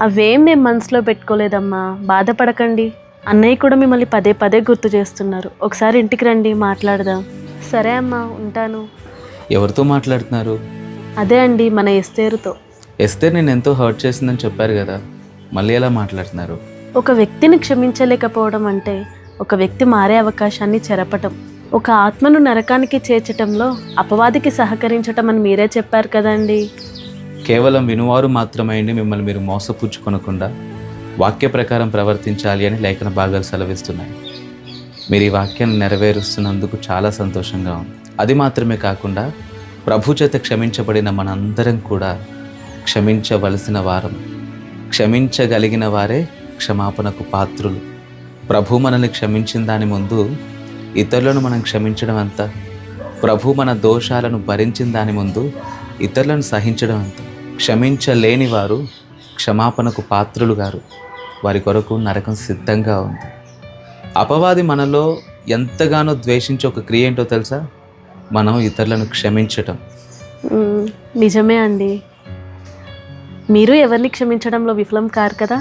అవేం మేము మనసులో పెట్టుకోలేదమ్మా, బాధపడకండి. అన్నయ్య కూడా మిమ్మల్ని పదే పదే గుర్తు చేస్తున్నారు. ఒకసారి ఇంటికి రండి, మాట్లాడదాం. సరే అమ్మా, ఉంటాను. ఎవరితో మాట్లాడుతున్నారు? అదే అండి, మన ఎస్తేరుతో. ఎస్తేర్ నేను ఎంతో హర్ట్ చేసిందని చెప్పారు కదా, మళ్ళీ ఎలా మాట్లాడుతున్నారు? ఒక వ్యక్తిని క్షమించలేకపోవడం అంటే ఒక వ్యక్తి మారే అవకాశాన్ని చెరపటం, ఒక ఆత్మను నరకానికి చేర్చటంలో అపవాదికి సహకరించటం అని మీరే చెప్పారు కదండి. కేవలం వినువారు మాత్రమైంది మిమ్మల్ని మీరు మోసపుచ్చుకొనకుండా వాక్య ప్రకారం ప్రవర్తించాలి అని లేఖన భాగాలు సెలవిస్తున్నాయి. మీరు ఈ వాక్యాన్ని నెరవేరుస్తున్నందుకు చాలా సంతోషంగా ఉంది. అది మాత్రమే కాకుండా ప్రభు చేత క్షమించబడిన మనందరం కూడా క్షమించవలసిన వారం, క్షమించగలిగిన వారే క్షమాపణకు పాత్రులు. ప్రభు మనల్ని క్షమించిన దాని ముందు ఇతరులను మనం క్షమించడం అంతా, ప్రభు మన దోషాలను భరించిన దాని ముందు ఇతరులను సహించడం అంతా. క్షమించలేని వారు క్షమాపణకు పాత్రులు గారు, వారి కొరకు నరకం సిద్ధంగా ఉంది. అపవాది మనలో ఎంతగానో ద్వేషించే ఒక క్రియ ఏంటో తెలుసా? మనం ఇతరులను క్షమించటం. నిజమే అండి, మీరు ఎవరిని క్షమించడంలో విఫలం కారు కదా.